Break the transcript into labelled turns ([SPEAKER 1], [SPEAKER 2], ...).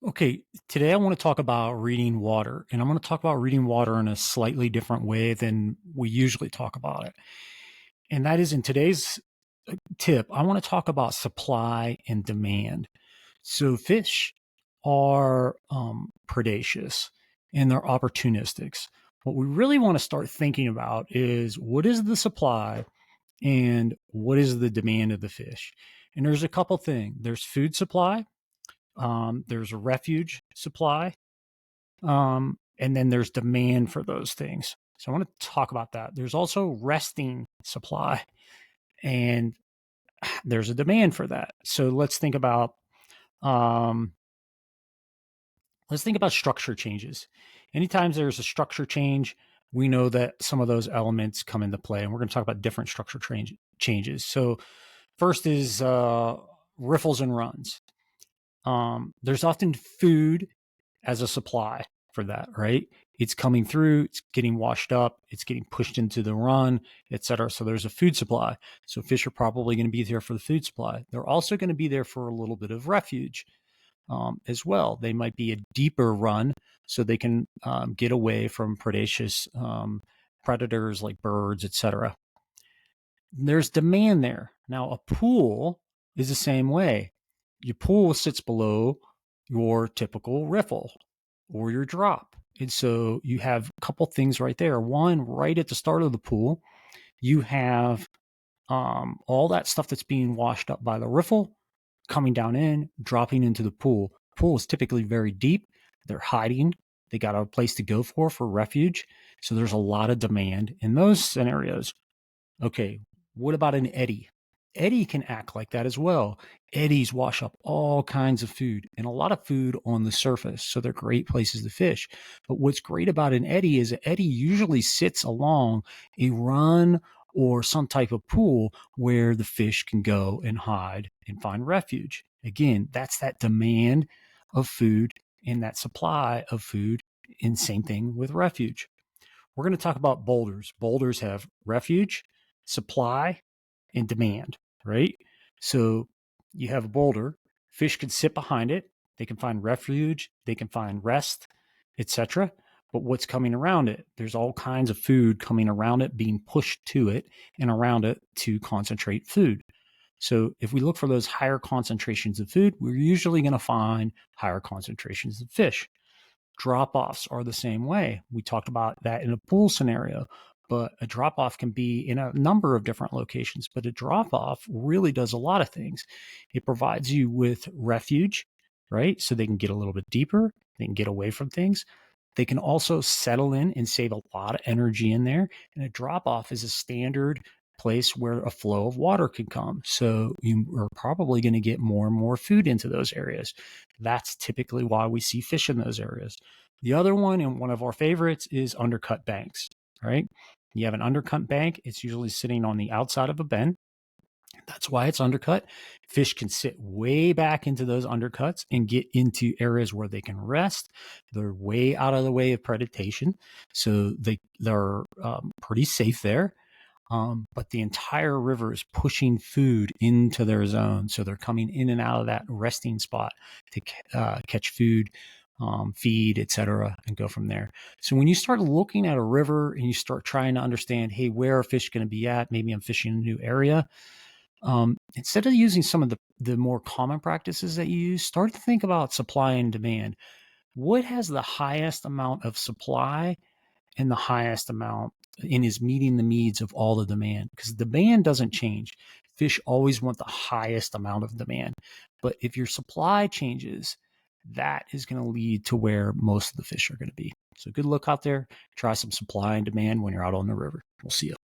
[SPEAKER 1] Okay, today I want to talk about reading water, and I'm going to talk about reading water in a slightly different way than we usually talk about it. And that is in today's tip, I want to talk about supply and demand. So, fish are predaceous and they're opportunistics. What we really want to start thinking about is what is the supply and what is the demand of the fish? And there's a couple things there's food supply, there's a refuge supply, and then there's demand for those things. So I want to talk about that. There's also resting supply, and there's a demand for that. So um, let's think about structure changes. Anytime there's a structure change, we know that some of those elements come into play, and we're going to talk about different structure changes. So first is riffles and runs. There's often food as a supply for that, right? It's coming through, it's getting washed up, it's getting pushed into the run, etc. So there's a food supply. So fish are probably going to be there for the food supply. They're also going to be there for a little bit of refuge as well. They might be a deeper run so they can get away from predaceous predators like birds, etc. There's demand there. Now, a pool is the same way. Your pool sits below your typical riffle or your drop. And so you have a couple things right there. One, right at the start of the pool, you have all that stuff that's being washed up by the riffle coming down in, dropping into the pool. Pool is typically very deep. They're hiding. They got a place to go for refuge. So there's a lot of demand in those scenarios. Okay, what about an eddy? Eddy can act like that as well. Eddies wash up all kinds of food and a lot of food on the surface. So they're great places to fish. But what's great about an eddy is an eddy usually sits along a run or some type of pool where the fish can go and hide and find refuge. Again, that's that demand of food and that supply of food. And same thing with refuge. We're going to talk about boulders. Boulders have refuge, supply, and demand, right? So you have a boulder, fish can sit behind it, they can find refuge, they can find rest, etc. But what's coming around it? There's all kinds of food coming around it, being pushed to it and around it to concentrate food. So if we look for those higher concentrations of food, we're usually going to find higher concentrations of fish. Drop offs are the same way. We talked about that in a pool scenario, but a drop off can be in a number of different locations. But a drop off really does a lot of things. It provides you with refuge, right? So they can get a little bit deeper, they can get away from things. They can also settle in and save a lot of energy in there. And a drop off is a standard place where a flow of water can come. So you are probably going to get more and more food into those areas. That's typically why we see fish in those areas. The other one, and one of our favorites, is undercut banks, right? You have an undercut bank, it's usually sitting on the outside of a bend. That's why it's undercut. Fish can sit way back into those undercuts and get into areas where they can rest. They're way out of the way of predation, so they're pretty safe there. But the entire river is pushing food into their zone. So they're coming in and out of that resting spot to catch food, feed, etc., and go from there. So when you start looking at a river and you start trying to understand, hey, where are fish going to be at? Maybe I'm fishing in a new area. Instead of using some of the more common practices that you use, start to think about supply and demand. What has the highest amount of supply and the highest amount and is meeting the needs of all the demand? Because demand doesn't change. Fish always want the highest amount of demand. But if your supply changes, that is going to lead to where most of the fish are going to be. So good luck out there. Try some supply and demand when you're out on the river. We'll see you.